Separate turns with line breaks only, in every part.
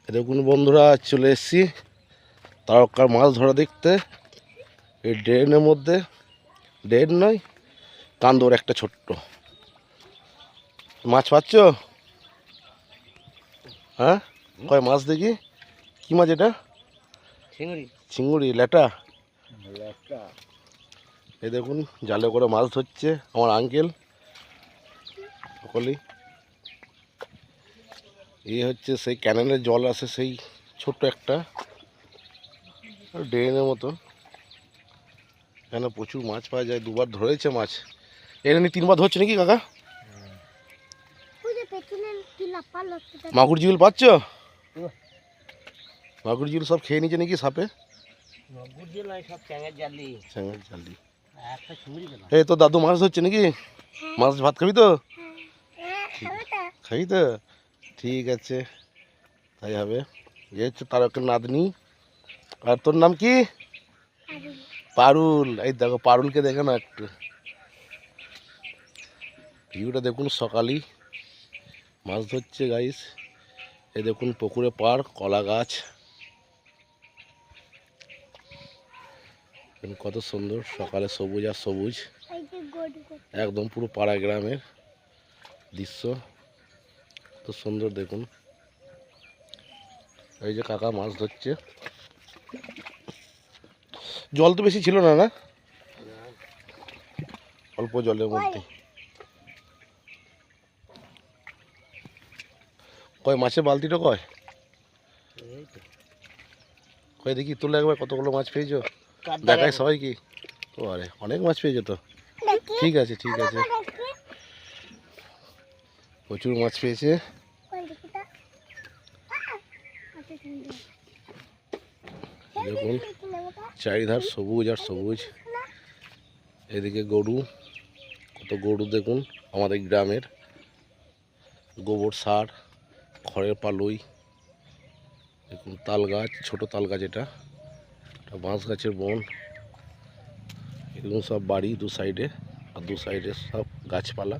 দেখুন বন্ধুরা, চলে এসেছি তারকার মাছ ধরা দেখতে। এই ড্রেনের মধ্যে, ড্রেন নয়, কান্দর একটা ছোট্ট মাছ পাচ্ছ? হ্যাঁ, কয় মাছ দেখি, কি মাছ এটা?
চিংড়ি।
চিংড়ি ল্যাটা। এই দেখুন জালে করে মাছ ধরছে আমার আঙ্কেল সকলেই। এই হচ্ছে সেই ক্যানেলের জল আসে, সেই ছোট্ট একটা ড্রেনের মতো। এখানে প্রচুর মাছ পাওয়া যায়, দুবার ধরেছে মাছ। এখানে 3বার ধরছে নাকি কাকা? মাগুর জিউল পাচ্ছ? মাগুর জিউল সব খেয়ে নিচ্ছে নাকি সাপে? এই তো দাদু মাছ ধরছে নাকি? মাছ ভাত খাবি তো? খাবি তো? ঠিক আছে, তাই হবে। এই হচ্ছে তারকের নাতনি। আর তোর নাম কি? পারুল। এই দেখো পারুলকে দেখে না একটু, ভিউটা দেখুন। সকালেই মাছ ধরছে গাইস। এই দেখুন পুকুরে পাড়, কলা গাছ, কত সুন্দর সকালে সবুজ আর সবুজ, একদম পুরো পাড়া গ্রামের দৃশ্য। কত সুন্দর দেখুন। এই যে কাকা মাছ ধরছে। জল তো বেশি ছিল না, না অল্প জলের মধ্যে। কয় মাছের বালতিটা কয়? কয় দেখি তুলে একবার, কতগুলো মাছ পেয়েছো দেখায় সবাই কি? ও আরে অনেক মাছ পেয়েছো তো। ঠিক আছে ঠিক আছে, প্রচুর মাছ পেয়েছে। দেখুন চারিধার সবুজ আর সবুজ। এদিকে গরু, কত গরু দেখুন। আমাদের গ্রামের গোবর সার, খড়ের পালুই। দেখুন তাল গাছ, ছোট তাল গাছ, এটা বাঁশ গাছের বন। এগুলো সব বাড়ি দু সাইডে, আর দু সাইডে সব গাছপালা।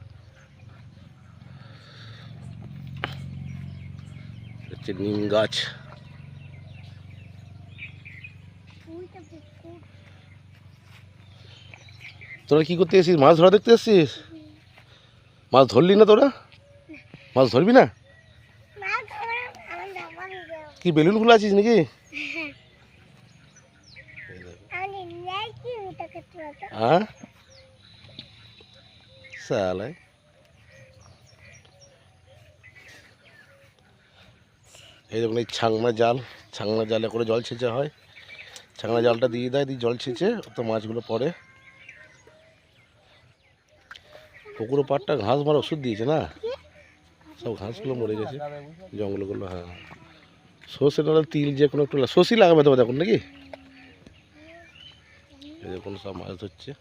হচ্ছে নিম গাছ। তোরা কি করতে এসেছিস? মাছ ধরা দেখতে এসেছিস? মাছ ধরলি না তোরা? মাছ ধরবি না? কি বেলুন ফুলে আছিস নাকি? হ্যাঁ সালাই। এই দেখুন এই ছাংনা জাল, ছাংনা জালে করে জল ছেঁচা হয়। ছাংনা জালটা দিয়ে দেয়, দিয়ে জল ছেঁচে তো মাছগুলো পড়ে। পুকুরো পাড়টা ঘাস মারা ওষুধ দিয়েছে না, সব ঘাসগুলো মরে গেছে, জঙ্গলগুলো। হ্যাঁ, সর্ষে ডাল, তিল, যে কোনো একটু সর্ষে লাগাবে দেবো দেখুন নাকি। এই দেখুন সব মাছ ধরছে।